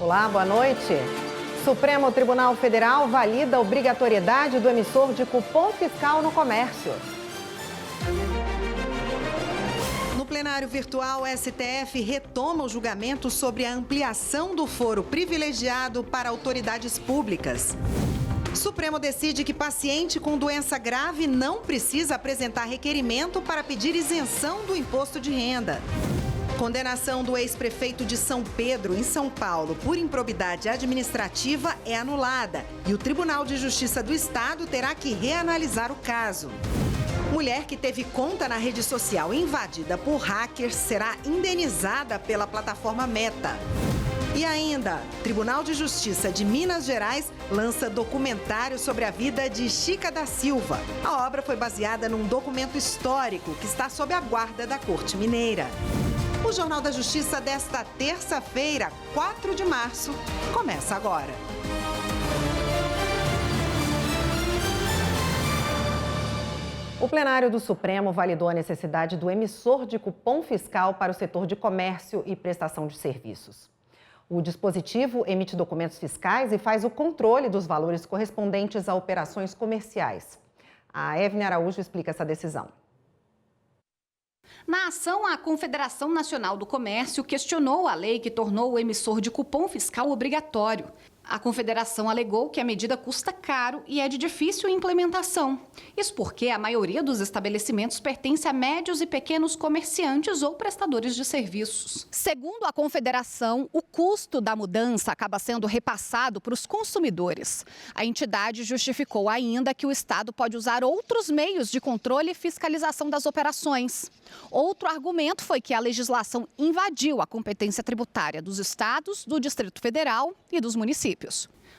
Olá, boa noite. Supremo Tribunal Federal valida a obrigatoriedade do emissor de cupom fiscal no comércio. No plenário virtual, o STF retoma o julgamento sobre a ampliação do foro privilegiado para autoridades públicas. Supremo decide que paciente com doença grave não precisa apresentar requerimento para pedir isenção do imposto de renda. Condenação do ex-prefeito de São Pedro, em São Paulo, por improbidade administrativa é anulada e o Tribunal de Justiça do Estado terá que reanalisar o caso. Mulher que teve conta na rede social invadida por hackers será indenizada pela plataforma Meta. E ainda, Tribunal de Justiça de Minas Gerais lança documentário sobre a vida de Chica da Silva. A obra foi baseada num documento histórico que está sob a guarda da Corte Mineira. O Jornal da Justiça desta terça-feira, 4 de março, começa agora. O plenário do Supremo validou a necessidade do emissor de cupom fiscal para o setor de comércio e prestação de serviços. O dispositivo emite documentos fiscais e faz o controle dos valores correspondentes a operações comerciais. A Evne Araújo explica essa decisão. Na ação, a Confederação Nacional do Comércio questionou a lei que tornou o emissor de cupom fiscal obrigatório. A Confederação alegou que a medida custa caro e é de difícil implementação. Isso porque a maioria dos estabelecimentos pertence a médios e pequenos comerciantes ou prestadores de serviços. Segundo a Confederação, o custo da mudança acaba sendo repassado para os consumidores. A entidade justificou ainda que o Estado pode usar outros meios de controle e fiscalização das operações. Outro argumento foi que a legislação invadiu a competência tributária dos estados, do Distrito Federal e dos municípios.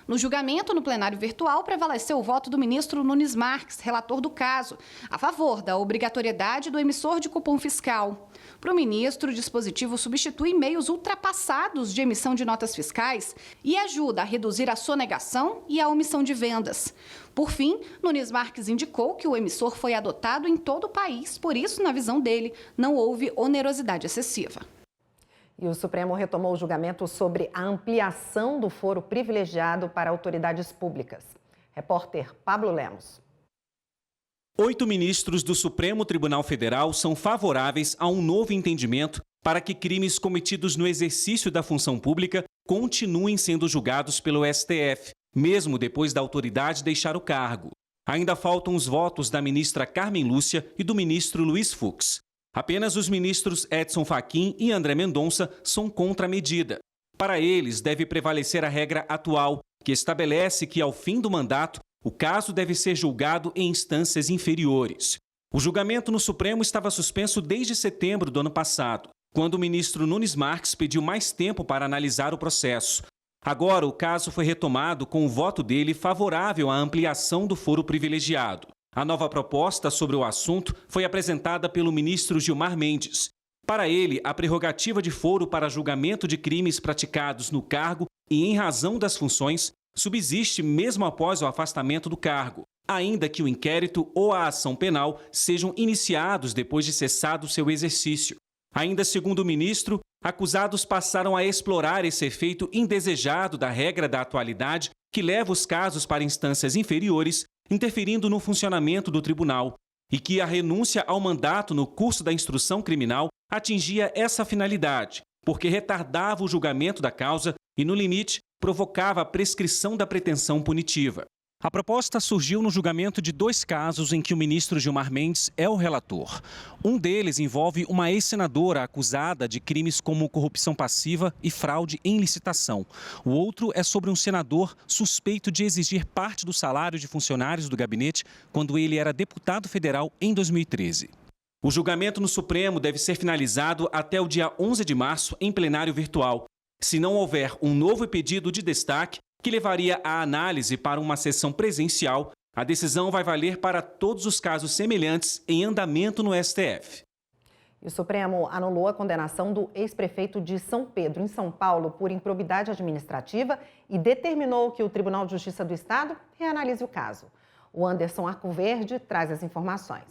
No julgamento no plenário virtual, prevaleceu o voto do ministro Nunes Marques, relator do caso, a favor da obrigatoriedade do emissor de cupom fiscal. Para o ministro, o dispositivo substitui meios ultrapassados de emissão de notas fiscais e ajuda a reduzir a sonegação e a omissão de vendas. Por fim, Nunes Marques indicou que o emissor foi adotado em todo o país, por isso, na visão dele, não houve onerosidade excessiva. E o Supremo retomou o julgamento sobre a ampliação do foro privilegiado para autoridades públicas. Repórter Pablo Lemos. 8 ministros do Supremo Tribunal Federal são favoráveis a um novo entendimento para que crimes cometidos no exercício da função pública continuem sendo julgados pelo STF, mesmo depois da autoridade deixar o cargo. Ainda faltam os votos da ministra Carmen Lúcia e do ministro Luiz Fux. Apenas os ministros Edson Fachin e André Mendonça são contra a medida. Para eles, deve prevalecer a regra atual, que estabelece que, ao fim do mandato, o caso deve ser julgado em instâncias inferiores. O julgamento no Supremo estava suspenso desde setembro do ano passado, quando o ministro Nunes Marques pediu mais tempo para analisar o processo. Agora, o caso foi retomado com o voto dele favorável à ampliação do foro privilegiado. A nova proposta sobre o assunto foi apresentada pelo ministro Gilmar Mendes. Para ele, a prerrogativa de foro para julgamento de crimes praticados no cargo e em razão das funções subsiste mesmo após o afastamento do cargo, ainda que o inquérito ou a ação penal sejam iniciados depois de cessado seu exercício. Ainda segundo o ministro, acusados passaram a explorar esse efeito indesejado da regra da atualidade que leva os casos para instâncias inferiores, interferindo no funcionamento do tribunal, e que a renúncia ao mandato no curso da instrução criminal atingia essa finalidade, porque retardava o julgamento da causa e, no limite, provocava a prescrição da pretensão punitiva. A proposta surgiu no julgamento de 2 casos em que o ministro Gilmar Mendes é o relator. Um deles envolve uma ex-senadora acusada de crimes como corrupção passiva e fraude em licitação. O outro é sobre um senador suspeito de exigir parte do salário de funcionários do gabinete quando ele era deputado federal em 2013. O julgamento no Supremo deve ser finalizado até o dia 11 de março em plenário virtual. Se não houver um novo pedido de destaque, que levaria a análise para uma sessão presencial, a decisão vai valer para todos os casos semelhantes em andamento no STF. E o Supremo anulou a condenação do ex-prefeito de São Pedro, em São Paulo, por improbidade administrativa e determinou que o Tribunal de Justiça do Estado reanalise o caso. O Anderson Arcoverde traz as informações.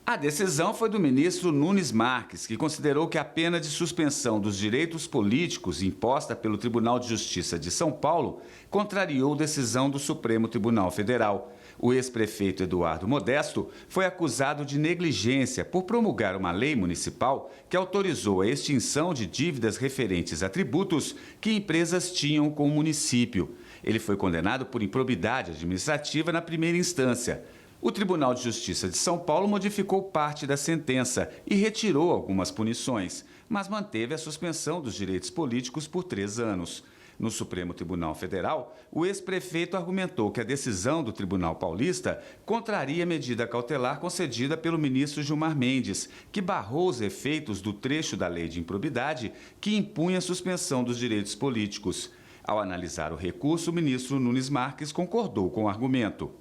A decisão foi do ministro Nunes Marques, que considerou que a pena de suspensão dos direitos políticos imposta pelo Tribunal de Justiça de São Paulo contrariou decisão do Supremo Tribunal Federal. O ex-prefeito Eduardo Modesto foi acusado de negligência por promulgar uma lei municipal que autorizou a extinção de dívidas referentes a tributos que empresas tinham com o município. Ele foi condenado por improbidade administrativa na primeira instância. O Tribunal de Justiça de São Paulo modificou parte da sentença e retirou algumas punições, mas manteve a suspensão dos direitos políticos por 3 anos. No Supremo Tribunal Federal, o ex-prefeito argumentou que a decisão do Tribunal Paulista contraria a medida cautelar concedida pelo ministro Gilmar Mendes, que barrou os efeitos do trecho da lei de improbidade que impunha a suspensão dos direitos políticos. Ao analisar o recurso, o ministro Nunes Marques concordou com o argumento.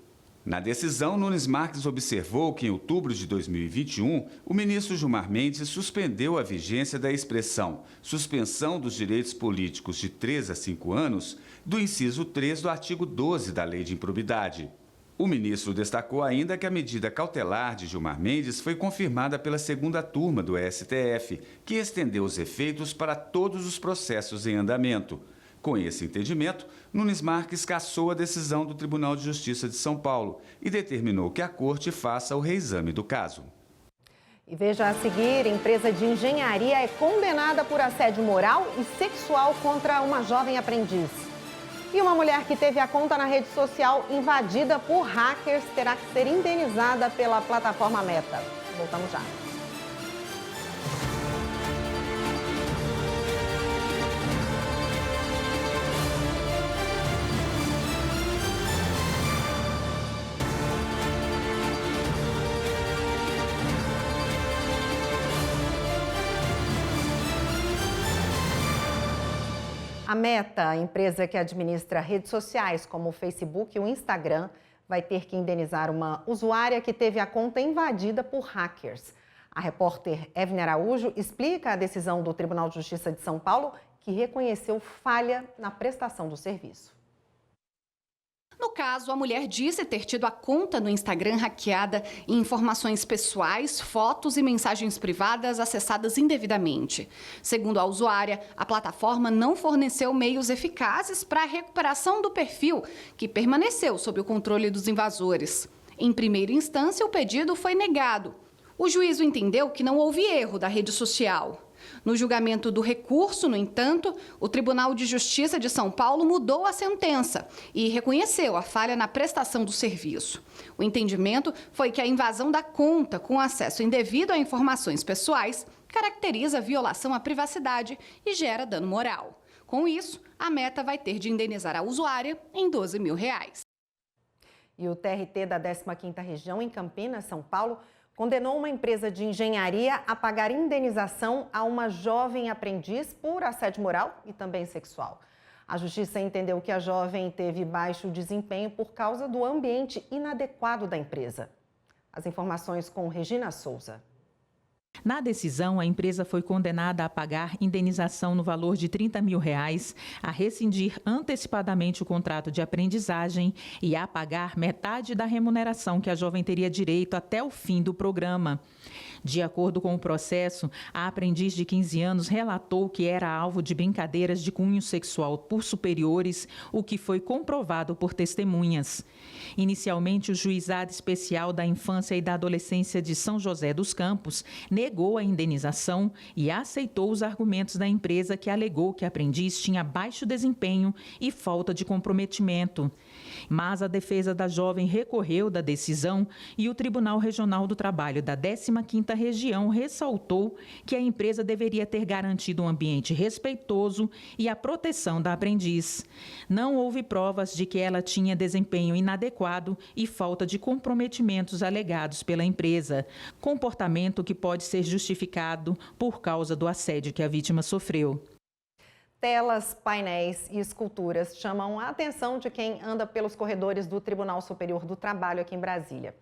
Na decisão, Nunes Marques observou que em outubro de 2021, o ministro Gilmar Mendes suspendeu a vigência da expressão suspensão dos direitos políticos de 3 a 5 anos do inciso 3 do artigo 12 da Lei de Improbidade. O ministro destacou ainda que a medida cautelar de Gilmar Mendes foi confirmada pela segunda turma do STF, que estendeu os efeitos para todos os processos em andamento. Com esse entendimento, Nunes Marques cassou a decisão do Tribunal de Justiça de São Paulo e determinou que a Corte faça o reexame do caso. E veja a seguir, empresa de engenharia é condenada por assédio moral e sexual contra uma jovem aprendiz. E uma mulher que teve a conta na rede social invadida por hackers terá que ser indenizada pela plataforma Meta. Voltamos já. A Meta, a empresa que administra redes sociais como o Facebook e o Instagram, vai ter que indenizar uma usuária que teve a conta invadida por hackers. A repórter Evne Araújo explica a decisão do Tribunal de Justiça de São Paulo, que reconheceu falha na prestação do serviço. No caso, a mulher disse ter tido a conta no Instagram hackeada e informações pessoais, fotos e mensagens privadas acessadas indevidamente. Segundo a usuária, a plataforma não forneceu meios eficazes para a recuperação do perfil, que permaneceu sob o controle dos invasores. Em primeira instância, o pedido foi negado. O juízo entendeu que não houve erro da rede social. No julgamento do recurso, no entanto, o Tribunal de Justiça de São Paulo mudou a sentença e reconheceu a falha na prestação do serviço. O entendimento foi que a invasão da conta com acesso indevido a informações pessoais caracteriza violação à privacidade e gera dano moral. Com isso, a Meta vai ter de indenizar a usuária em R$12 mil. E o TRT da 15ª Região, em Campinas, São Paulo, condenou uma empresa de engenharia a pagar indenização a uma jovem aprendiz por assédio moral e também sexual. A justiça entendeu que a jovem teve baixo desempenho por causa do ambiente inadequado da empresa. As informações com Regina Souza. Na decisão, a empresa foi condenada a pagar indenização no valor de R$30 mil, a rescindir antecipadamente o contrato de aprendizagem e a pagar metade da remuneração que a jovem teria direito até o fim do programa. De acordo com o processo, a aprendiz de 15 anos relatou que era alvo de brincadeiras de cunho sexual por superiores, o que foi comprovado por testemunhas. Inicialmente, o Juizado Especial da Infância e da Adolescência de São José dos Campos negou a indenização e aceitou os argumentos da empresa, que alegou que a aprendiz tinha baixo desempenho e falta de comprometimento. Mas a defesa da jovem recorreu da decisão e o Tribunal Regional do Trabalho da 15ª Região ressaltou que a empresa deveria ter garantido um ambiente respeitoso e a proteção da aprendiz. Não houve provas de que ela tinha desempenho inadequado e falta de comprometimentos alegados pela empresa, comportamento que pode ser justificado por causa do assédio que a vítima sofreu. Telas, painéis e esculturas chamam a atenção de quem anda pelos corredores do Tribunal Superior do Trabalho aqui em Brasília.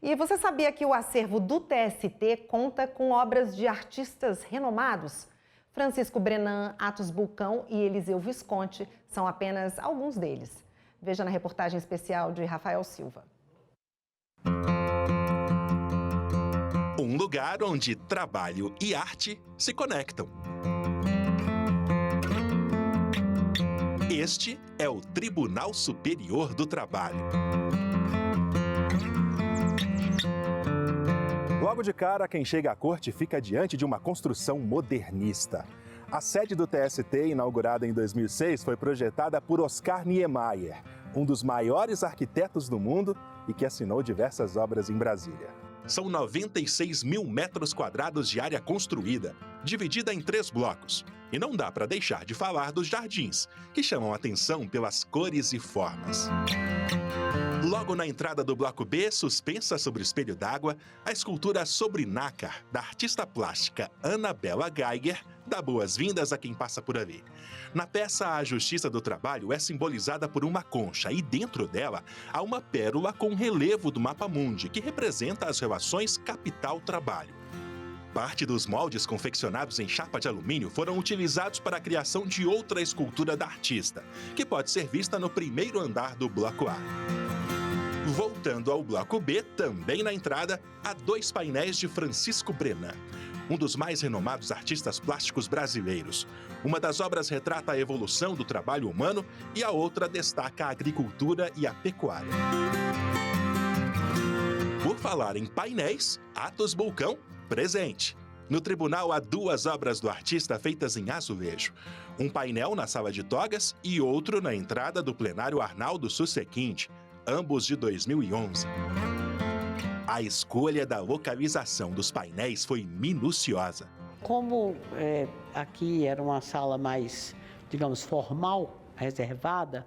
E você sabia que o acervo do TST conta com obras de artistas renomados? Francisco Brenan, Atos Bulcão e Eliseu Visconti são apenas alguns deles. Veja na reportagem especial de Rafael Silva. um lugar onde trabalho e arte se conectam. Este é o Tribunal Superior do Trabalho. Logo de cara, quem chega à corte fica diante de uma construção modernista. A sede do TST, inaugurada em 2006, foi projetada por Oscar Niemeyer, um dos maiores arquitetos do mundo e que assinou diversas obras em Brasília. São 96 mil metros quadrados de área construída, dividida em 3 blocos. E não dá para deixar de falar dos jardins, que chamam a atenção pelas cores e formas. Logo na entrada do bloco B, suspensa sobre o espelho d'água, a escultura Sobre Nácar, da artista plástica Anabela Geiger, dá boas-vindas a quem passa por ali. Na peça, a Justiça do Trabalho é simbolizada por uma concha e dentro dela há uma pérola com relevo do mapa mundi, que representa as relações capital-trabalho. Parte dos moldes confeccionados em chapa de alumínio foram utilizados para a criação de outra escultura da artista, que pode ser vista no primeiro andar do bloco A. Voltando ao bloco B, também na entrada, há 2 painéis de Francisco Brenan, um dos mais renomados artistas plásticos brasileiros. Uma das obras retrata a evolução do trabalho humano e a outra destaca a agricultura e a pecuária. Por falar em painéis, Atos Bulcão, presente. No tribunal há 2 obras do artista feitas em azulejo. Um painel na sala de togas e outro na entrada do plenário Arnaldo Susequinte, ambos de 2011. A escolha da localização dos painéis foi minuciosa. Como aqui era uma sala mais, digamos, formal, reservada,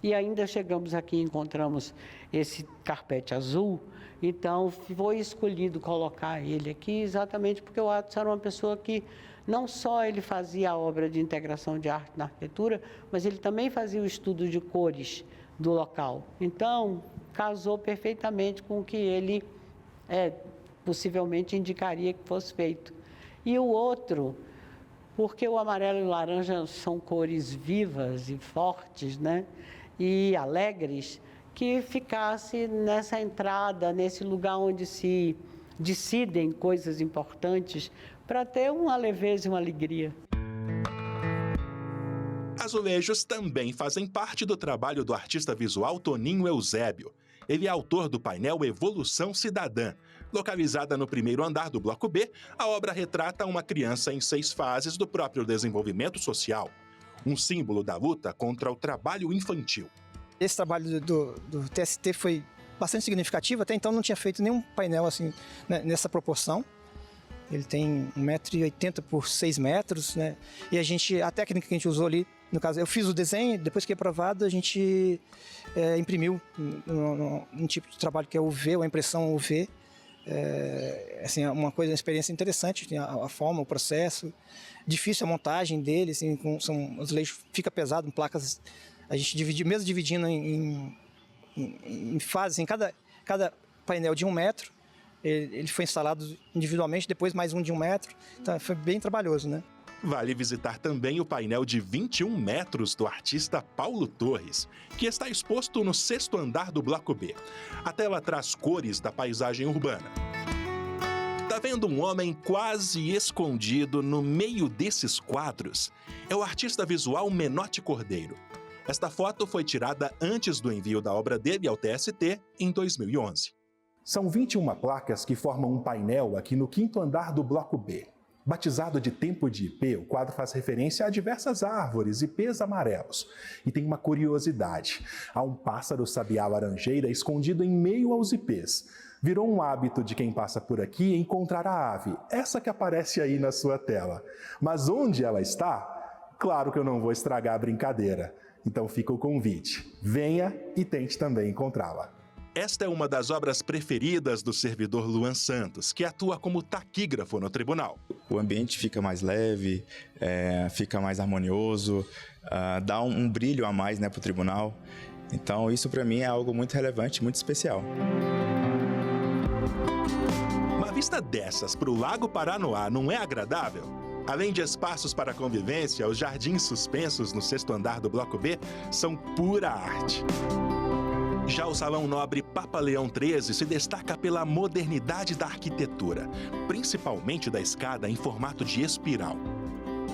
e ainda chegamos aqui e encontramos esse carpete azul, então foi escolhido colocar ele aqui exatamente porque o Atos era uma pessoa que não só ele fazia a obra de integração de arte na arquitetura, mas ele também fazia o estudo de cores do local. Então, casou perfeitamente com o que ele possivelmente indicaria que fosse feito. E o outro, porque o amarelo e o laranja são cores vivas e fortes, né? E alegres, que ficasse nessa entrada, nesse lugar onde se decidem coisas importantes, para ter uma leveza e uma alegria. Azulejos também fazem parte do trabalho do artista visual Toninho Eusébio. Ele é autor do painel Evolução Cidadã. Localizada no primeiro andar do bloco B, a obra retrata uma criança em 6 fases do próprio desenvolvimento social. Um símbolo da luta contra o trabalho infantil. Esse trabalho do TST foi bastante significativo, até então não tinha feito nenhum painel assim, né, nessa proporção. Ele tem 1,80 m por 6 metros, né? E a técnica que a gente usou ali, no caso, eu fiz o desenho, depois que é aprovado, a gente imprimiu um tipo de trabalho que é UV, ou a impressão UV. Assim, uma experiência interessante, tem a forma, o processo. Difícil a montagem dele, assim, os azulejos fica pesado em placas. A gente mesmo dividindo em fases, em cada painel de 1 metro, ele foi instalado individualmente, depois mais um de 1 metro, então foi bem trabalhoso, né? Vale visitar também o painel de 21 metros do artista Paulo Torres, que está exposto no 6º andar do bloco B. A tela traz cores da paisagem urbana. Tá vendo um homem quase escondido no meio desses quadros? É o artista visual Menotti Cordeiro. Esta foto foi tirada antes do envio da obra dele ao TST em 2011. São 21 placas que formam um painel aqui no 5º andar do bloco B. Batizado de Tempo de Ipê, o quadro faz referência a diversas árvores e ipês amarelos. E tem uma curiosidade: há um pássaro sabiá laranjeira escondido em meio aos ipês. Virou um hábito de quem passa por aqui encontrar a ave, essa que aparece aí na sua tela. Mas onde ela está? Claro que eu não vou estragar a brincadeira. Então fica o convite. Venha e tente também encontrá-la. Esta é uma das obras preferidas do servidor Luan Santos, que atua como taquígrafo no tribunal. O ambiente fica mais leve, fica mais harmonioso, dá um brilho a mais, né, para o tribunal. Então isso para mim é algo muito relevante, muito especial. Uma vista dessas para o Lago Paranoá não é agradável? Além de espaços para convivência, os jardins suspensos no 6º andar do bloco B são pura arte. Já o Salão Nobre Papa Leão XIII se destaca pela modernidade da arquitetura, principalmente da escada em formato de espiral.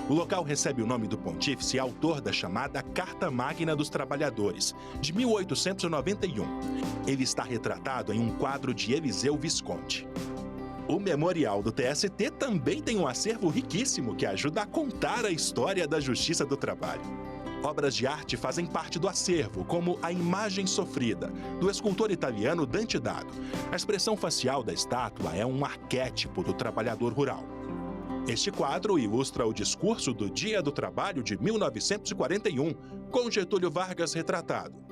O local recebe o nome do pontífice autor da chamada Carta Magna dos Trabalhadores, de 1891. Ele está retratado em um quadro de Eliseu Visconti. O Memorial do TST também tem um acervo riquíssimo que ajuda a contar a história da Justiça do Trabalho. Obras de arte fazem parte do acervo, como a Imagem Sofrida, do escultor italiano Dante Dado. A expressão facial da estátua é um arquétipo do trabalhador rural. Este quadro ilustra o discurso do Dia do Trabalho de 1941, com Getúlio Vargas retratado.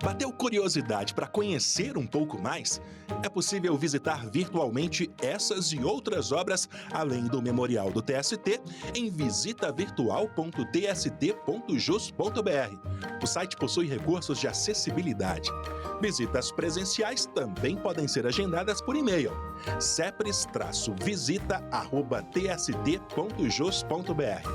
Bateu curiosidade para conhecer um pouco mais? É possível visitar virtualmente essas e outras obras, além do Memorial do TST, em visitavirtual.tst.jus.br. O site possui recursos de acessibilidade. Visitas presenciais também podem ser agendadas por e-mail: cepres-visita@tst.jus.br.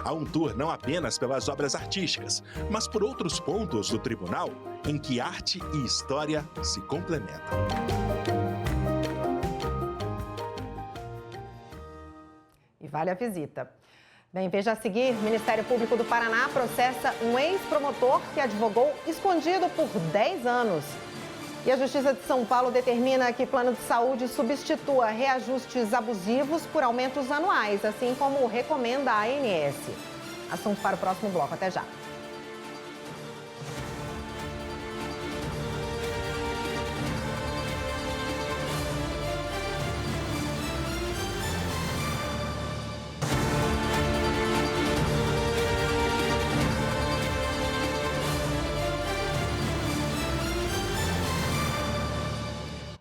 Há um tour não apenas pelas obras artísticas, mas por outros pontos do tribunal, em que arte e história se complementam. E vale a visita. Bem, veja a seguir, o Ministério Público do Paraná processa um ex-promotor que advogou escondido por 10 anos. E a Justiça de São Paulo determina que plano de saúde substitua reajustes abusivos por aumentos anuais, assim como recomenda a ANS. Assunto para o próximo bloco. Até já.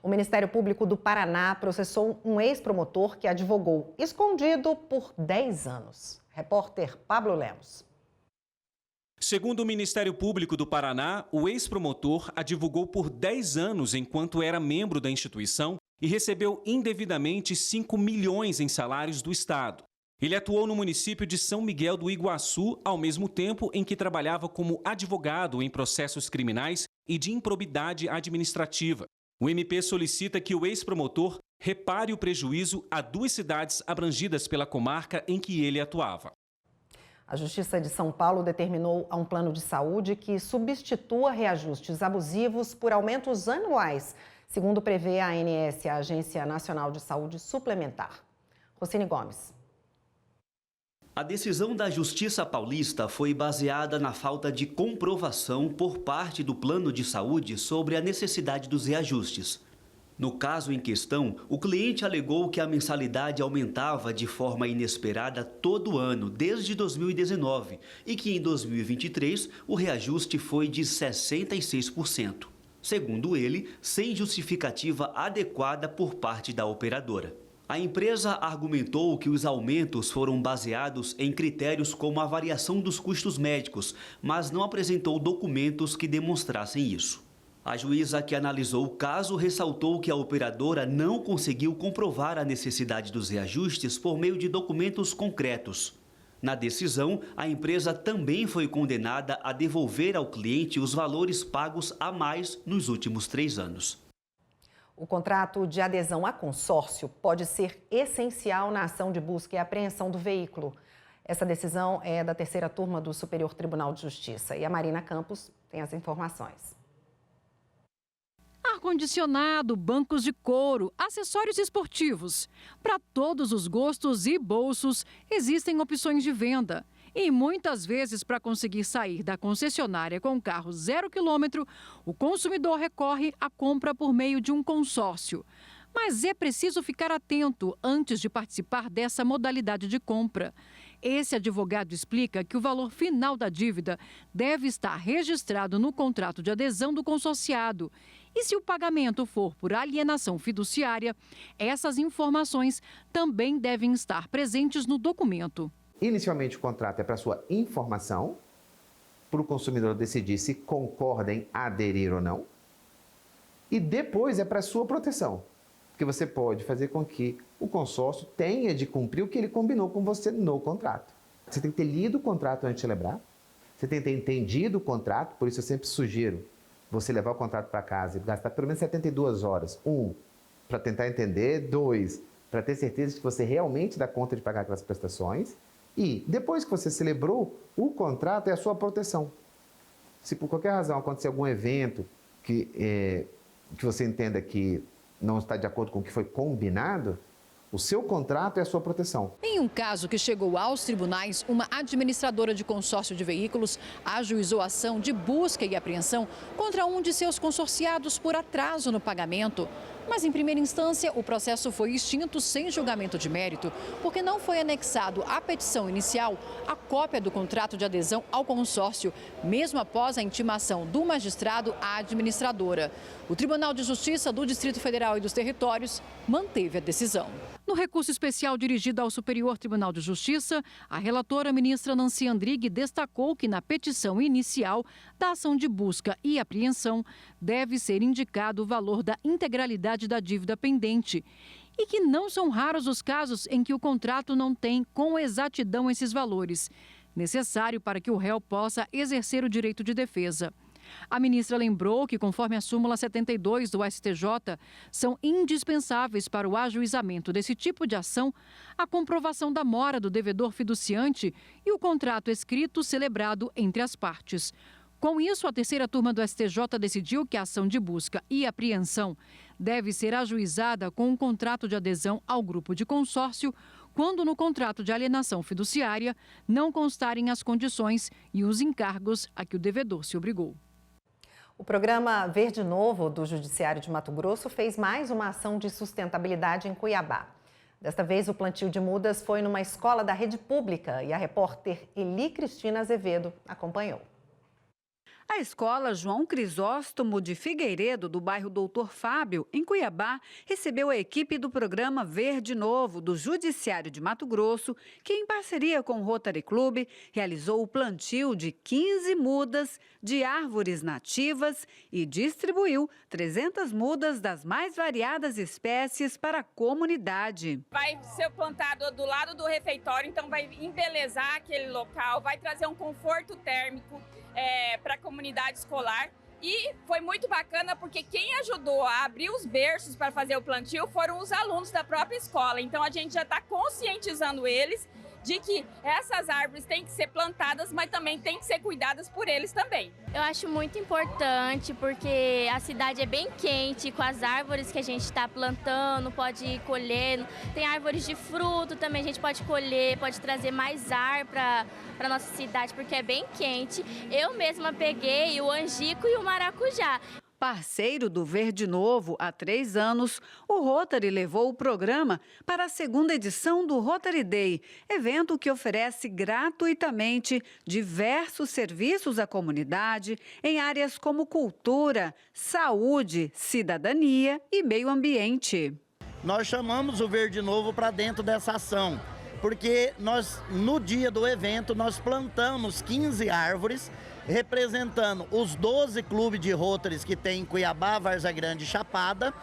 O Ministério Público do Paraná processou um ex-promotor que advogou escondido por 10 anos. Repórter Pablo Lemos. Segundo o Ministério Público do Paraná, o ex-promotor advogou por 10 anos enquanto era membro da instituição e recebeu indevidamente 5 milhões em salários do Estado. Ele atuou no município de São Miguel do Iguaçu, ao mesmo tempo em que trabalhava como advogado em processos criminais e de improbidade administrativa. O MP solicita que o ex-promotor repare o prejuízo a 2 cidades abrangidas pela comarca em que ele atuava. A Justiça de São Paulo determinou a um plano de saúde que substitua reajustes abusivos por aumentos anuais, segundo prevê a ANS, a Agência Nacional de Saúde Suplementar. Rocine Gomes. A decisão da Justiça Paulista foi baseada na falta de comprovação por parte do plano de saúde sobre a necessidade dos reajustes. No caso em questão, o cliente alegou que a mensalidade aumentava de forma inesperada todo ano, desde 2019, e que em 2023 o reajuste foi de 66%. Segundo ele, sem justificativa adequada por parte da operadora. A empresa argumentou que os aumentos foram baseados em critérios como a variação dos custos médicos, mas não apresentou documentos que demonstrassem isso. A juíza que analisou o caso ressaltou que a operadora não conseguiu comprovar a necessidade dos reajustes por meio de documentos concretos. Na decisão, a empresa também foi condenada a devolver ao cliente os valores pagos a mais nos últimos 3 anos. O contrato de adesão a consórcio pode ser essencial na ação de busca e apreensão do veículo. Essa decisão é da 3ª turma do Superior Tribunal de Justiça. E a Marina Campos tem as informações. Ar-condicionado, bancos de couro, acessórios esportivos. Para todos os gostos e bolsos, existem opções de venda. E muitas vezes, para conseguir sair da concessionária com carro 0 km, o consumidor recorre à compra por meio de um consórcio. Mas é preciso ficar atento antes de participar dessa modalidade de compra. Esse advogado explica que o valor final da dívida deve estar registrado no contrato de adesão do consorciado. E se o pagamento for por alienação fiduciária, essas informações também devem estar presentes no documento. Inicialmente, o contrato é para sua informação, para o consumidor decidir se concorda em aderir ou não. E depois é para sua proteção, porque você pode fazer com que o consórcio tenha de cumprir o que ele combinou com você no contrato. Você tem que ter lido o contrato antes de celebrar, você tem que ter entendido o contrato, por isso eu sempre sugiro você levar o contrato para casa e gastar pelo menos 72 horas. 1, para tentar entender. 2, para ter certeza de que você realmente dá conta de pagar aquelas prestações. E depois que você celebrou, o contrato é a sua proteção. Se por qualquer razão acontecer algum evento que você entenda que não está de acordo com o que foi combinado, o seu contrato é a sua proteção. Em um caso que chegou aos tribunais, uma administradora de consórcio de veículos ajuizou ação de busca e apreensão contra um de seus consorciados por atraso no pagamento. Mas, em primeira instância, o processo foi extinto sem julgamento de mérito, porque não foi anexado à petição inicial a cópia do contrato de adesão ao consórcio, mesmo após a intimação do magistrado à administradora. O Tribunal de Justiça do Distrito Federal e dos Territórios manteve a decisão. No recurso especial dirigido ao Superior Tribunal de Justiça, a relatora ministra Nancy Andrighi destacou que na petição inicial da ação de busca e apreensão deve ser indicado o valor da integralidade da dívida pendente e que não são raros os casos em que o contrato não tem com exatidão esses valores, necessário para que o réu possa exercer o direito de defesa. A ministra lembrou que, conforme a súmula 72 do STJ, são indispensáveis para o ajuizamento desse tipo de ação a comprovação da mora do devedor fiduciante e o contrato escrito celebrado entre as partes. Com isso, a terceira turma do STJ decidiu que a ação de busca e apreensão deve ser ajuizada com um contrato de adesão ao grupo de consórcio, quando no contrato de alienação fiduciária não constarem as condições e os encargos a que o devedor se obrigou. O programa Verde Novo do Judiciário de Mato Grosso fez mais uma ação de sustentabilidade em Cuiabá. Desta vez, o plantio de mudas foi numa escola da rede pública e a repórter Eli Cristina Azevedo acompanhou. A escola João Crisóstomo de Figueiredo, do bairro Doutor Fábio, em Cuiabá, recebeu a equipe do programa Verde Novo do Judiciário de Mato Grosso, que, em parceria com o Rotary Club, realizou o plantio de 15 mudas de árvores nativas e distribuiu 300 mudas das mais variadas espécies para a comunidade. Vai ser plantado do lado do refeitório, então vai embelezar aquele local, vai trazer um conforto térmico para a comunidade escolar. E foi muito bacana porque quem ajudou a abrir os berços para fazer o plantio foram os alunos da própria escola. Então a gente já está conscientizando eles de que essas árvores têm que ser plantadas, mas também têm que ser cuidadas por eles também. Eu acho muito importante porque a cidade é bem quente, com as árvores que a gente está plantando, pode ir colhendo. Tem árvores de fruto também, a gente pode colher, pode trazer mais ar para a nossa cidade, porque é bem quente. Eu mesma peguei o angico e o maracujá. Parceiro do Verde Novo há 3 anos, o Rotary levou o programa para a segunda edição do Rotary Day, evento que oferece gratuitamente diversos serviços à comunidade em áreas como cultura, saúde, cidadania e meio ambiente. Nós chamamos o Verde Novo para dentro dessa ação, porque no dia do evento, nós plantamos 15 árvores, representando os 12 clubes de Rotaries que tem em Cuiabá, Várzea Grande e Chapada,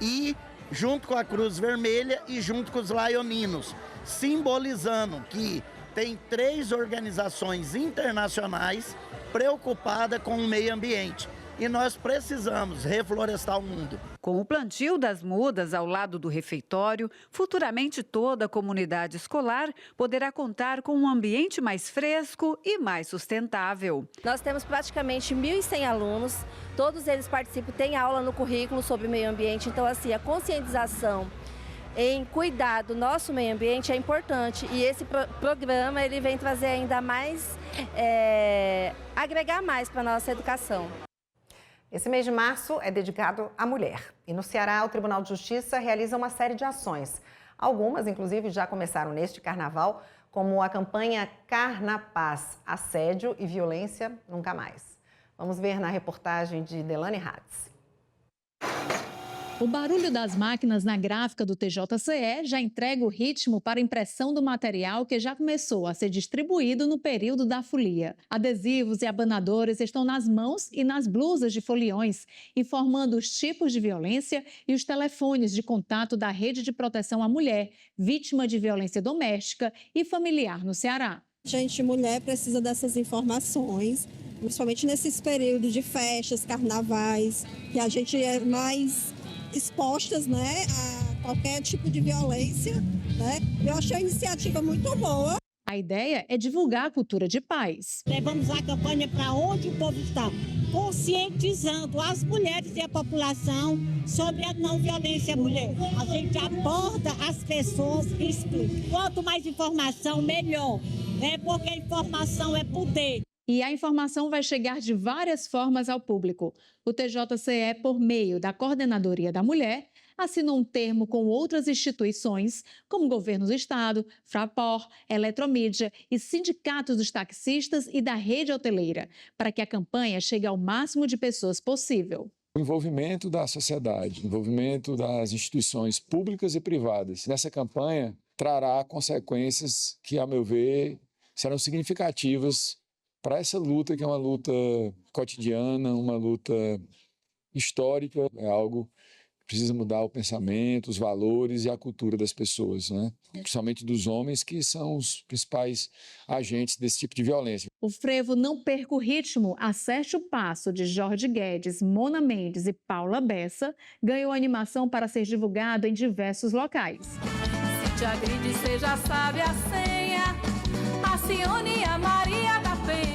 e junto com a Cruz Vermelha e junto com os Lioninos, simbolizando que tem 3 organizações internacionais preocupadas com o meio ambiente. E nós precisamos reflorestar o mundo. Com o plantio das mudas ao lado do refeitório, futuramente toda a comunidade escolar poderá contar com um ambiente mais fresco e mais sustentável. Nós temos praticamente 1.100 alunos, todos eles participam, têm aula no currículo sobre meio ambiente, então assim, a conscientização em cuidar do nosso meio ambiente é importante e esse programa ele vem trazer ainda mais, agregar mais para a nossa educação. Esse mês de março é dedicado à mulher. E no Ceará, o Tribunal de Justiça realiza uma série de ações. Algumas, inclusive, já começaram neste carnaval, como a campanha Carnapaz, assédio e violência nunca mais. Vamos ver na reportagem de Delane Hatz. O barulho das máquinas na gráfica do TJCE já entrega o ritmo para a impressão do material que já começou a ser distribuído no período da folia. Adesivos e abanadores estão nas mãos e nas blusas de foliões, informando os tipos de violência e os telefones de contato da Rede de Proteção à Mulher, vítima de violência doméstica e familiar no Ceará. Gente, mulher precisa dessas informações, principalmente nesses períodos de festas, carnavais, que a gente é mais expostas, né, a qualquer tipo de violência, né? Eu achei a iniciativa muito boa. A ideia é divulgar a cultura de paz. Levamos a campanha para onde o povo está, conscientizando as mulheres e a população sobre a não violência à mulher. A gente aborda as pessoas e explica. Quanto mais informação, melhor, né? Porque a informação é poder. E a informação vai chegar de várias formas ao público. O TJCE, por meio da Coordenadoria da Mulher, assinou um termo com outras instituições, como o Governo do Estado, Fraport, Eletromídia e sindicatos dos taxistas e da rede hoteleira, para que a campanha chegue ao máximo de pessoas possível. O envolvimento da sociedade, o envolvimento das instituições públicas e privadas nessa campanha trará consequências que, a meu ver, serão significativas para essa luta, que é uma luta cotidiana, uma luta histórica, é algo que precisa mudar o pensamento, os valores e a cultura das pessoas, né? Principalmente dos homens, que são os principais agentes desse tipo de violência. O frevo Não Perca o Ritmo, Acerte o Passo, de Jorge Guedes, Mona Mendes e Paula Bessa, ganhou animação para ser divulgado em diversos locais. Se te agride, você já sabe a senha, a Cione e a Maria da Penha.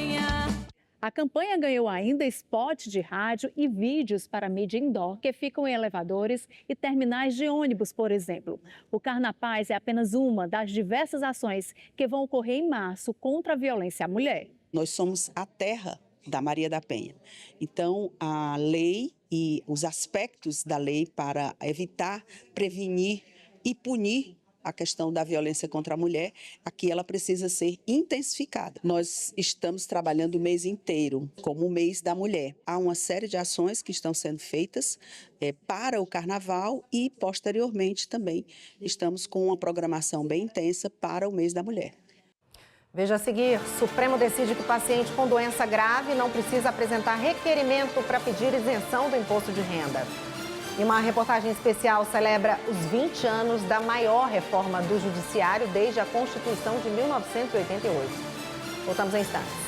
A campanha ganhou ainda spot de rádio e vídeos para mídia indoor que ficam em elevadores e terminais de ônibus, por exemplo. O Carnapaz é apenas uma das diversas ações que vão ocorrer em março contra a violência à mulher. Nós somos a terra da Maria da Penha. Então, a lei e os aspectos da lei para evitar, prevenir e punir a questão da violência contra a mulher, aqui ela precisa ser intensificada. Nós estamos trabalhando o mês inteiro como o mês da mulher. Há uma série de ações que estão sendo feitas para o carnaval e, posteriormente, também estamos com uma programação bem intensa para o mês da mulher. Veja a seguir, Supremo decide que o paciente com doença grave não precisa apresentar requerimento para pedir isenção do imposto de renda. E uma reportagem especial celebra os 20 anos da maior reforma do Judiciário desde a Constituição de 1988. Voltamos em instantes.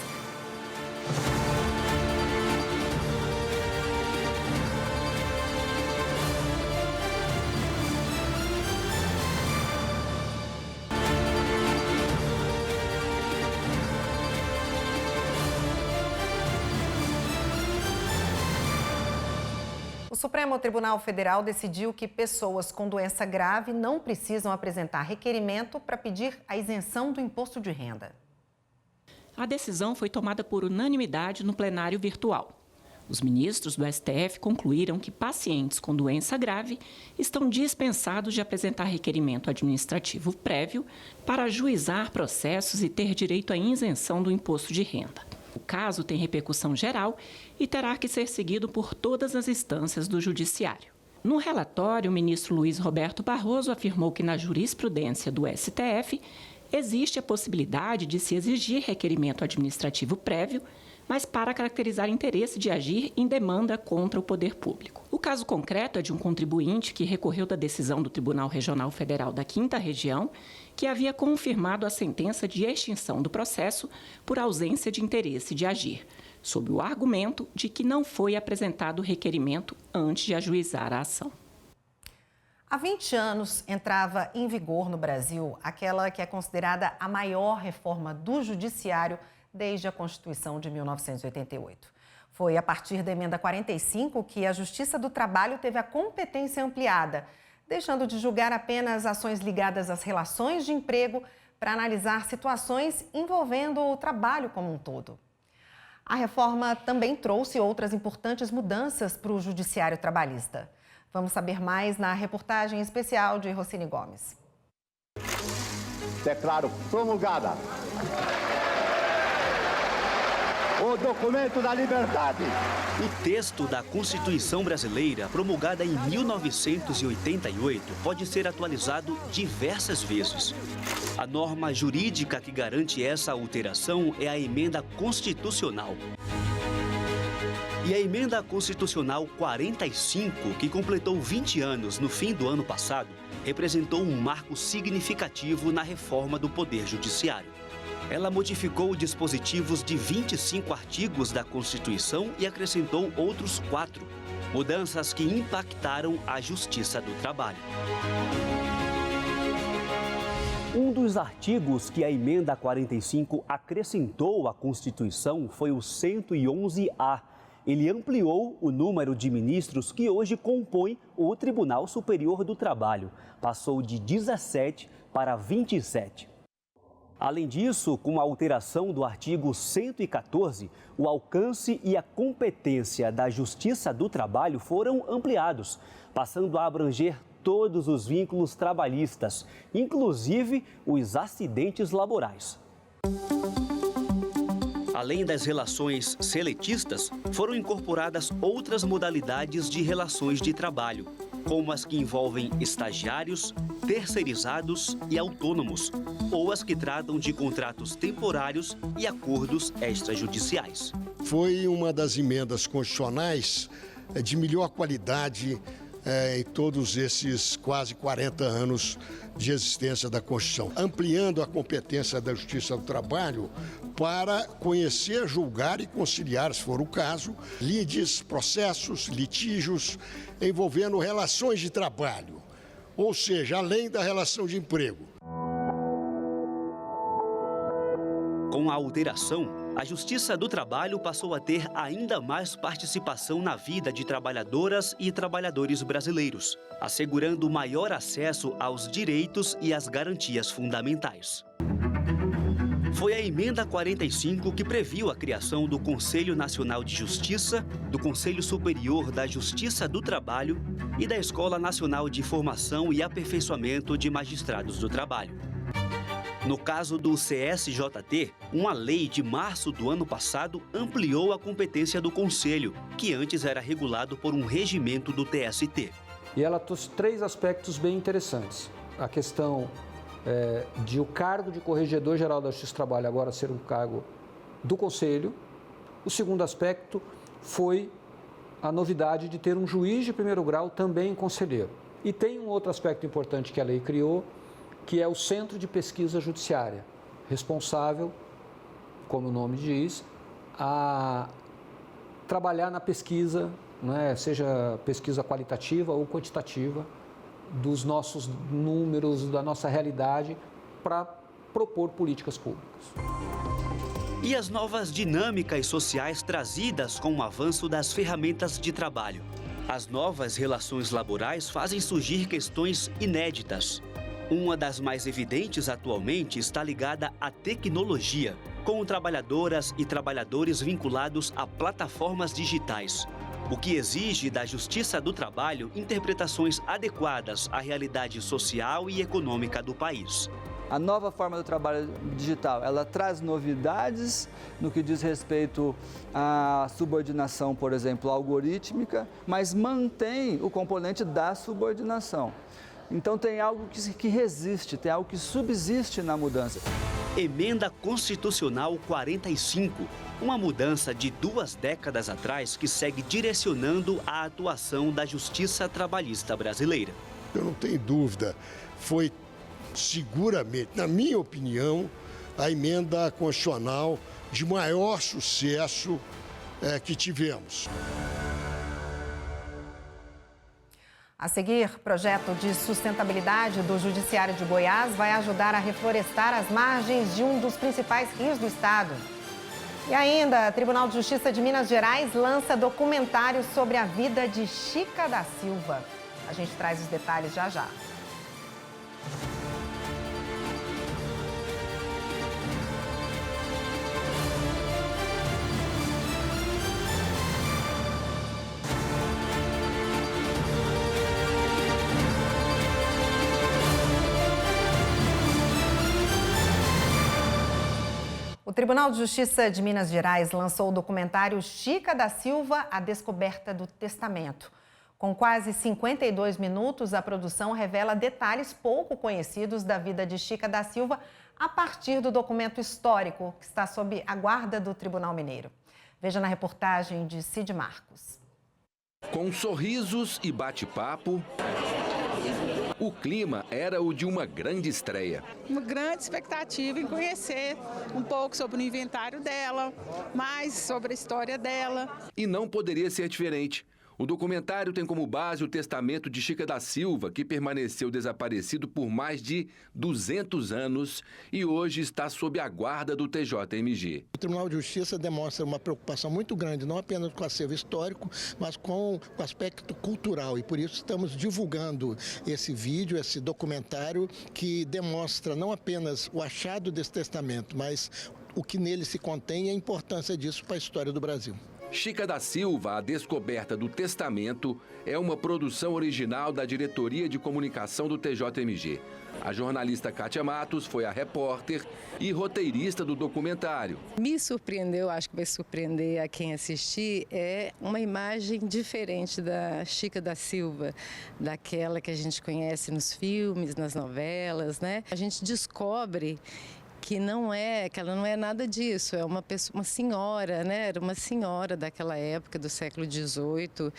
O Supremo Tribunal Federal decidiu que pessoas com doença grave não precisam apresentar requerimento para pedir a isenção do imposto de renda. A decisão foi tomada por unanimidade no plenário virtual. Os ministros do STF concluíram que pacientes com doença grave estão dispensados de apresentar requerimento administrativo prévio para ajuizar processos e ter direito à isenção do imposto de renda. O caso tem repercussão geral e terá que ser seguido por todas as instâncias do Judiciário. No relatório, o ministro Luiz Roberto Barroso afirmou que na jurisprudência do STF existe a possibilidade de se exigir requerimento administrativo prévio, mas para caracterizar interesse de agir em demanda contra o poder público. O caso concreto é de um contribuinte que recorreu da decisão do Tribunal Regional Federal da 5ª Região, que havia confirmado a sentença de extinção do processo por ausência de interesse de agir, sob o argumento de que não foi apresentado requerimento antes de ajuizar a ação. Há 20 anos entrava em vigor no Brasil aquela que é considerada a maior reforma do Judiciário desde a Constituição de 1988. Foi a partir da Emenda 45 que a Justiça do Trabalho teve a competência ampliada, deixando de julgar apenas ações ligadas às relações de emprego para analisar situações envolvendo o trabalho como um todo. A reforma também trouxe outras importantes mudanças para o Judiciário Trabalhista. Vamos saber mais na reportagem especial de Rocine Gomes. Declaro promulgada o documento da liberdade. O texto da Constituição Brasileira, promulgada em 1988, pode ser atualizado diversas vezes. A norma jurídica que garante essa alteração é a Emenda Constitucional. E a Emenda Constitucional 45, que completou 20 anos no fim do ano passado, representou um marco significativo na reforma do Poder Judiciário. Ela modificou dispositivos de 25 artigos da Constituição e acrescentou outros 4. Mudanças que impactaram a Justiça do Trabalho. Um dos artigos que a Emenda 45 acrescentou à Constituição foi o 111A. Ele ampliou o número de ministros que hoje compõem o Tribunal Superior do Trabalho. Passou de 17 para 27. Além disso, com a alteração do artigo 114, o alcance e a competência da Justiça do Trabalho foram ampliados, passando a abranger todos os vínculos trabalhistas, inclusive os acidentes laborais. Além das relações seletistas, foram incorporadas outras modalidades de relações de trabalho, como as que envolvem estagiários, terceirizados e autônomos, ou as que tratam de contratos temporários e acordos extrajudiciais. Foi uma das emendas constitucionais de melhor qualidade em todos esses quase 40 anos de existência da Constituição, ampliando a competência da Justiça do Trabalho para conhecer, julgar e conciliar, se for o caso, lides, processos, litígios envolvendo relações de trabalho, ou seja, além da relação de emprego. Com a alteração, a Justiça do Trabalho passou a ter ainda mais participação na vida de trabalhadoras e trabalhadores brasileiros, assegurando maior acesso aos direitos e às garantias fundamentais. Foi a Emenda 45 que previu a criação do Conselho Nacional de Justiça, do Conselho Superior da Justiça do Trabalho e da Escola Nacional de Formação e Aperfeiçoamento de Magistrados do Trabalho. No caso do CSJT, uma lei de março do ano passado ampliou a competência do Conselho, que antes era regulado por um regimento do TST. E ela trouxe 3 aspectos bem interessantes. A questão de o cargo de Corregedor-Geral da Justiça do Trabalho agora ser um cargo do Conselho. O segundo aspecto foi a novidade de ter um juiz de primeiro grau também conselheiro. E tem um outro aspecto importante que a lei criou, que é o Centro de Pesquisa Judiciária, responsável, como o nome diz, a trabalhar na pesquisa, né, seja pesquisa qualitativa ou quantitativa, dos nossos números, da nossa realidade, para propor políticas públicas. E as novas dinâmicas sociais trazidas com o avanço das ferramentas de trabalho. As novas relações laborais fazem surgir questões inéditas. Uma das mais evidentes atualmente está ligada à tecnologia, com trabalhadoras e trabalhadores vinculados a plataformas digitais, o que exige da Justiça do Trabalho interpretações adequadas à realidade social e econômica do país. A nova forma do trabalho digital, ela traz novidades no que diz respeito à subordinação, por exemplo, algorítmica, mas mantém o componente da subordinação. Então tem algo que resiste, tem algo que subsiste na mudança. Emenda Constitucional 45, uma mudança de 2 décadas atrás que segue direcionando a atuação da Justiça Trabalhista brasileira. Eu não tenho dúvida, foi seguramente, na minha opinião, a emenda constitucional de maior sucesso que tivemos. A seguir, projeto de sustentabilidade do Judiciário de Goiás vai ajudar a reflorestar as margens de um dos principais rios do estado. E ainda, Tribunal de Justiça de Minas Gerais lança documentário sobre a vida de Chica da Silva. A gente traz os detalhes já já. O Tribunal de Justiça de Minas Gerais lançou o documentário Chica da Silva, A Descoberta do Testamento. Com quase 52 minutos, a produção revela detalhes pouco conhecidos da vida de Chica da Silva a partir do documento histórico que está sob a guarda do Tribunal Mineiro. Veja na reportagem de Cid Marcos. Com sorrisos e bate-papo, O clima era o de uma grande estreia. Uma grande expectativa em conhecer um pouco sobre o inventário dela, mais sobre a história dela. E não poderia ser diferente. O documentário tem como base o testamento de Chica da Silva, que permaneceu desaparecido por mais de 200 anos e hoje está sob a guarda do TJMG. O Tribunal de Justiça demonstra uma preocupação muito grande, não apenas com o acervo histórico, mas com o aspecto cultural. E por isso estamos divulgando esse vídeo, esse documentário, que demonstra não apenas o achado desse testamento, mas o que nele se contém e a importância disso para a história do Brasil. Chica da Silva, a descoberta do testamento, é uma produção original da Diretoria de Comunicação do TJMG. A jornalista Kátia Matos foi a repórter e roteirista do documentário. Me surpreendeu, acho que vai surpreender a quem assistir, é uma imagem diferente da Chica da Silva, daquela que a gente conhece nos filmes, nas novelas, né? A gente descobre que ela não é nada disso, é uma pessoa, uma senhora, né? Era uma senhora daquela época do século XVIII,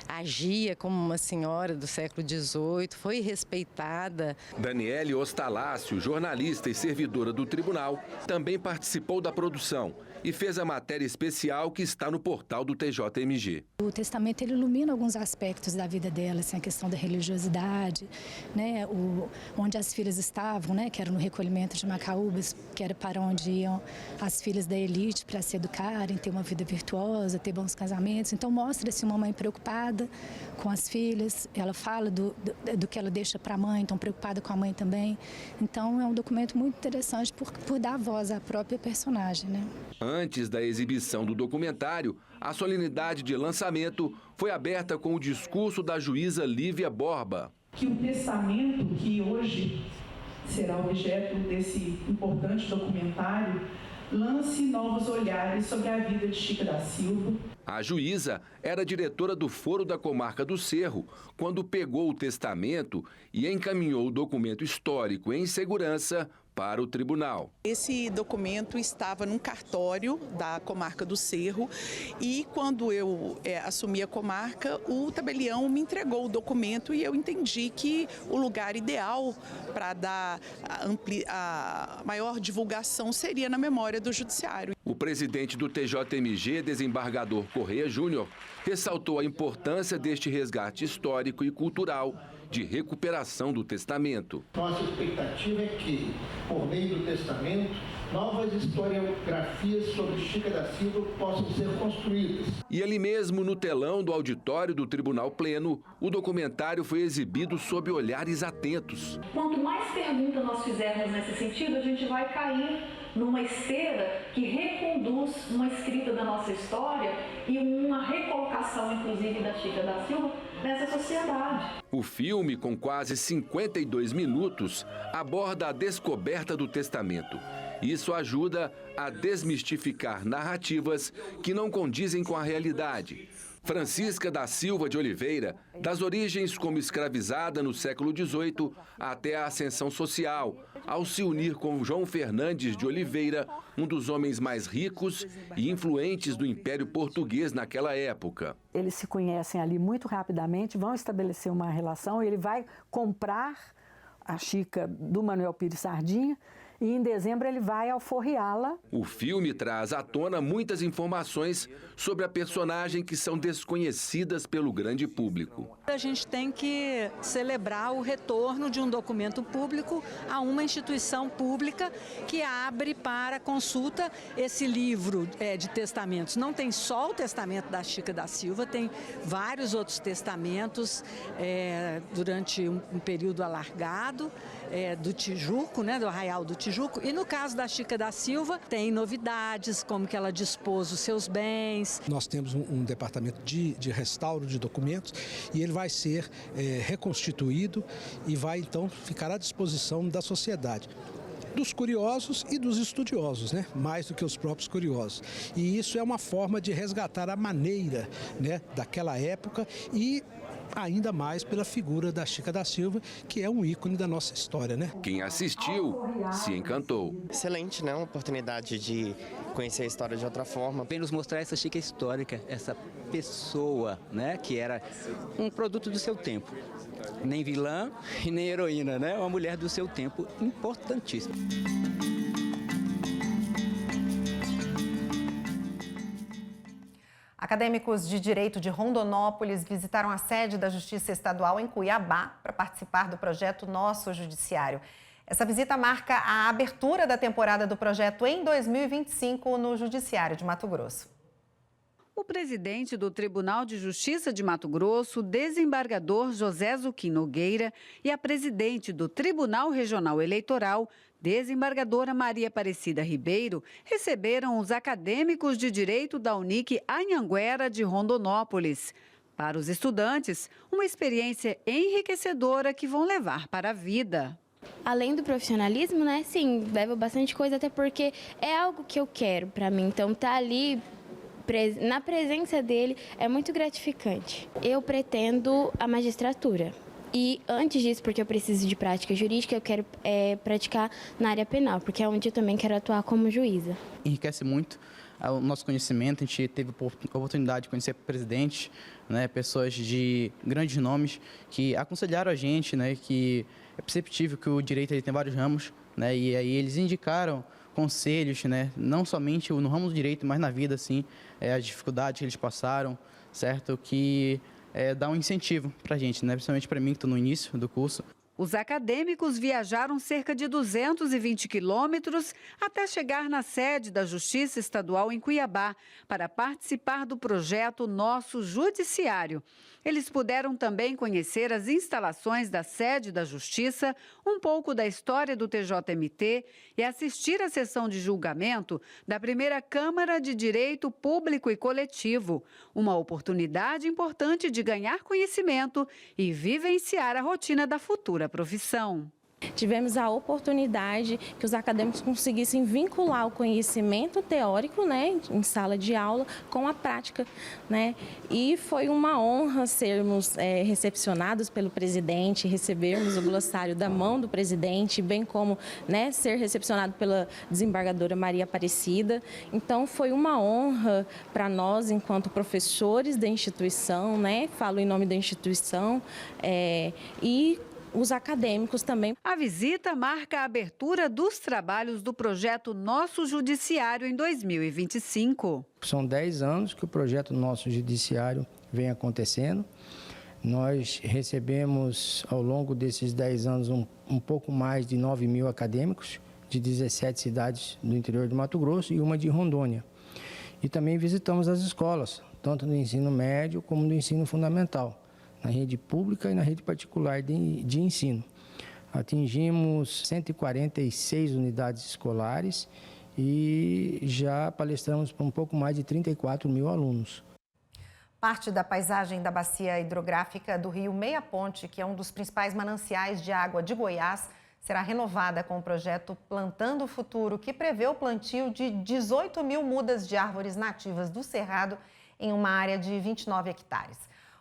agia como uma senhora do século XVIII, foi respeitada. Daniele Ostalácio, jornalista e servidora do tribunal, também participou da produção e fez a matéria especial que está no portal do TJMG. O testamento ele ilumina alguns aspectos da vida dela, assim, a questão da religiosidade, né? Onde as filhas estavam, né? Que era no recolhimento de Macaúbas, que era para onde iam as filhas da elite para se educarem, ter uma vida virtuosa, ter bons casamentos. Então mostra-se uma mãe preocupada com as filhas, ela fala do que ela deixa para a mãe, então preocupada com a mãe também. Então é um documento muito interessante por dar voz à própria personagem, né? Antes da exibição do documentário, a solenidade de lançamento foi aberta com o discurso da juíza Lívia Borba. Que o testamento que hoje será objeto desse importante documentário lance novos olhares sobre a vida de Chica da Silva. A juíza era diretora do Foro da Comarca do Cerro quando pegou o testamento e encaminhou o documento histórico em segurança para o tribunal. Esse documento estava num cartório da Comarca do Cerro e quando eu assumi a comarca, o tabelião me entregou o documento e eu entendi que o lugar ideal para dar a maior divulgação seria na memória do judiciário. O presidente do TJMG, desembargador Correia Júnior, ressaltou a importância deste resgate histórico e cultural de recuperação do testamento. Nossa expectativa é que, por meio do testamento, novas historiografias sobre Chica da Silva possam ser construídas. E ali mesmo, no telão do auditório do Tribunal Pleno, o documentário foi exibido sob olhares atentos. Quanto mais perguntas nós fizermos nesse sentido, a gente vai cair numa esteira que reconduz uma escrita da nossa história e uma recolocação, inclusive, da Chica da Silva nessa sociedade. O filme, com quase 52 minutos, aborda a descoberta do testamento. Isso ajuda a desmistificar narrativas que não condizem com a realidade. Francisca da Silva de Oliveira, das origens como escravizada no século XVIII até a ascensão social, ao se unir com João Fernandes de Oliveira, um dos homens mais ricos e influentes do Império Português naquela época. Eles se conhecem ali muito rapidamente, vão estabelecer uma relação, ele vai comprar a Chica do Manuel Pires Sardinha, e em dezembro ele vai alforriá-la. O filme traz à tona muitas informações sobre a personagem que são desconhecidas pelo grande público. A gente tem que celebrar o retorno de um documento público a uma instituição pública que abre para consulta esse livro de testamentos. Não tem só o testamento da Chica da Silva, tem vários outros testamentos durante um período alargado do Tijuco, né, do Arraial do Tijuco. E no caso da Chica da Silva, tem novidades, como que ela dispôs os seus bens. Nós temos um departamento de restauro de documentos e ele vai ser reconstituído e vai então ficar à disposição da sociedade, dos curiosos e dos estudiosos, né? Mais do que os próprios curiosos. E isso é uma forma de resgatar a maneira, né, daquela época e ainda mais pela figura da Chica da Silva, que é um ícone da nossa história, né? Quem assistiu se encantou. Excelente, né? Uma oportunidade de conhecer a história de outra forma. Vem nos mostrar essa Chica histórica, essa pessoa, né? Que era um produto do seu tempo. Nem vilã e nem heroína, né? Uma mulher do seu tempo, importantíssima. Acadêmicos de Direito de Rondonópolis visitaram a sede da Justiça Estadual em Cuiabá para participar do projeto Nosso Judiciário. Essa visita marca a abertura da temporada do projeto em 2025 no Judiciário de Mato Grosso. O presidente do Tribunal de Justiça de Mato Grosso, desembargador José Zuquim Nogueira, e a presidente do Tribunal Regional Eleitoral, desembargadora Maria Aparecida Ribeiro, receberam os acadêmicos de Direito da Unic Anhanguera de Rondonópolis. Para os estudantes, uma experiência enriquecedora que vão levar para a vida. Além do profissionalismo, né? Sim, leva bastante coisa, até porque é algo que eu quero para mim. Então, tá ali na presença dele é muito gratificante. Eu pretendo a magistratura. E antes disso, porque eu preciso de prática jurídica, eu quero praticar na área penal, porque é onde eu também quero atuar como juíza. Enriquece muito o nosso conhecimento, a gente teve a oportunidade de conhecer o presidente, né, pessoas de grandes nomes que aconselharam a gente, né, que é perceptível que o direito ele tem vários ramos, né, e aí eles indicaram conselhos, né, não somente no ramo do direito, mas na vida, assim, as dificuldades que eles passaram, certo, que dá um incentivo para a gente, né, principalmente para mim que estou no início do curso. Os acadêmicos viajaram cerca de 220 quilômetros até chegar na sede da Justiça Estadual em Cuiabá para participar do projeto Nosso Judiciário. Eles puderam também conhecer as instalações da sede da Justiça, um pouco da história do TJMT e assistir à sessão de julgamento da primeira Câmara de Direito Público e Coletivo. Uma oportunidade importante de ganhar conhecimento e vivenciar a rotina da futura profissão. Tivemos a oportunidade que os acadêmicos conseguissem vincular o conhecimento teórico, né, em sala de aula, com a prática, né? E foi uma honra sermos recepcionados pelo presidente, recebermos o glossário da mão do presidente, bem como, né, ser recepcionado pela desembargadora Maria Aparecida. Então, foi uma honra para nós, enquanto professores da instituição, né? Falo em nome da instituição e os acadêmicos também. A visita marca a abertura dos trabalhos do projeto Nosso Judiciário em 2025. São 10 anos que o projeto Nosso Judiciário vem acontecendo. Nós recebemos, ao longo desses 10 anos, um pouco mais de 9 mil acadêmicos de 17 cidades do interior de Mato Grosso e uma de Rondônia. E também visitamos as escolas, tanto do ensino médio como do ensino fundamental, na rede pública e na rede particular de ensino. Atingimos 146 unidades escolares e já palestramos para um pouco mais de 34 mil alunos. Parte da paisagem da bacia hidrográfica do rio Meia Ponte, que é um dos principais mananciais de água de Goiás, será renovada com o projeto Plantando o Futuro, que prevê o plantio de 18 mil mudas de árvores nativas do Cerrado em uma área de 29 hectares.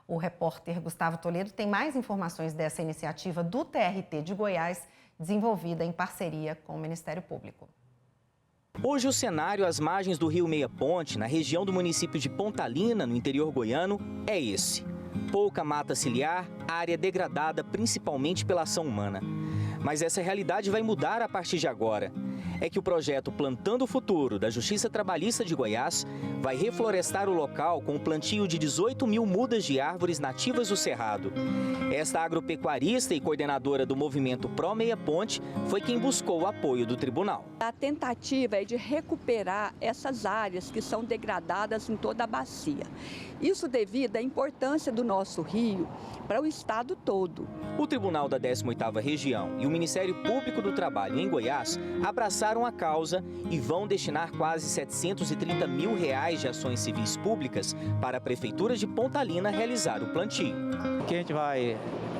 O repórter Gustavo Toledo tem mais informações dessa iniciativa do TRT de Goiás, desenvolvida em parceria com o Ministério Público. Hoje o cenário às margens do rio Meia Ponte, na região do município de Pontalina, no interior goiano, é esse. Pouca mata ciliar, área degradada principalmente pela ação humana. Mas essa realidade vai mudar a partir de agora. É que o projeto Plantando o Futuro, da Justiça Trabalhista de Goiás, vai reflorestar o local com o plantio de 18 mil mudas de árvores nativas do Cerrado. Esta agropecuarista e coordenadora do movimento Pró Meia Ponte foi quem buscou o apoio do tribunal. A tentativa é de recuperar essas áreas que são degradadas em toda a bacia. Isso devido à importância do nosso rio para o estado todo. O Tribunal da 18ª Região e o Ministério Público do Trabalho em Goiás abraçaram a causa e vão destinar quase R$730 mil de ações civis públicas para a Prefeitura de Pontalina realizar o plantio. Que a gente vai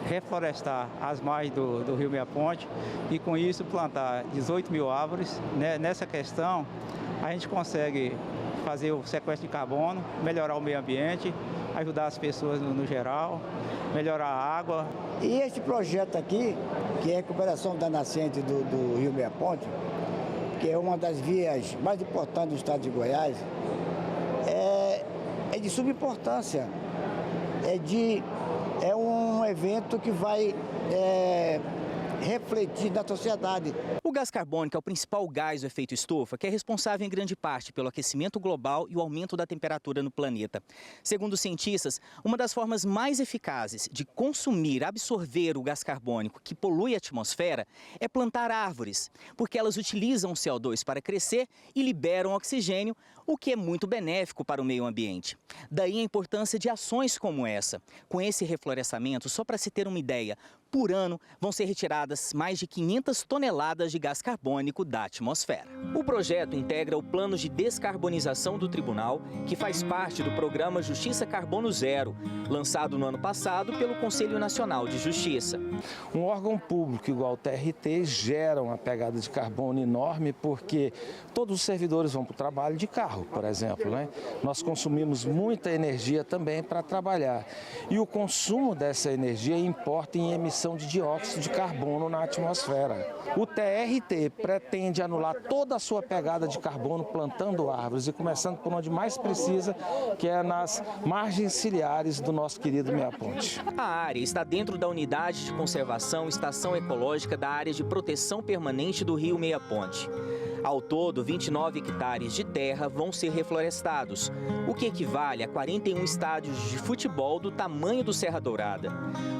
reflorestar as margens do rio Meia Ponte e com isso plantar 18 mil árvores. Nessa questão a gente consegue fazer o sequestro de carbono, melhorar o meio ambiente ajudar as pessoas no geral, melhorar a água. E este projeto aqui, que é a recuperação da nascente do Rio Meia Ponte, que é uma das vias mais importantes do estado de Goiás, é de subimportância. É um evento que vai refletir na sociedade. O gás carbônico é o principal gás do efeito estufa, que é responsável em grande parte pelo aquecimento global e o aumento da temperatura no planeta. Segundo os cientistas, uma das formas mais eficazes de consumir, absorver o gás carbônico que polui a atmosfera é plantar árvores, porque elas utilizam o CO2 para crescer e liberam oxigênio, o que é muito benéfico para o meio ambiente. Daí a importância de ações como essa. Com esse reflorestamento, só para se ter uma ideia, por ano vão ser retiradas mais de 500 toneladas de gás carbônico da atmosfera. O projeto integra o Plano de Descarbonização do Tribunal, que faz parte do programa Justiça Carbono Zero, lançado no ano passado pelo Conselho Nacional de Justiça. Um órgão público igual o TRT gera uma pegada de carbono enorme, porque todos os servidores vão para o trabalho de carro, por exemplo, né? Nós consumimos muita energia também para trabalhar. E o consumo dessa energia importa em emissão de dióxido de carbono na atmosfera. O TRT pretende anular toda a sua pegada de carbono plantando árvores e começando por onde mais precisa, que é nas margens ciliares do nosso querido Meia Ponte. A área está dentro da Unidade de Conservação Estação Ecológica da Área de Proteção Permanente do Rio Meia Ponte. Ao todo, 29 hectares de terra vão ser reflorestados, o que equivale a 41 estádios de futebol do tamanho do Serra Dourada.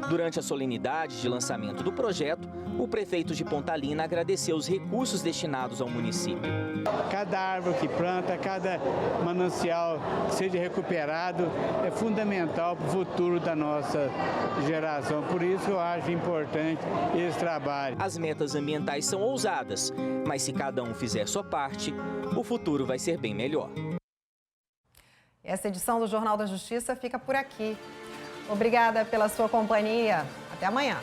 Durante a solenidade de lançamento do projeto, o prefeito de Pontalina agradeceu os recursos destinados ao município. Cada árvore que planta, cada manancial seja recuperado é fundamental para o futuro da nossa geração. Por isso eu acho importante esse trabalho. As metas ambientais são ousadas, mas se cada um fizer sua parte, o futuro vai ser bem melhor. Essa edição do Jornal da Justiça fica por aqui. Obrigada pela sua companhia. Até amanhã.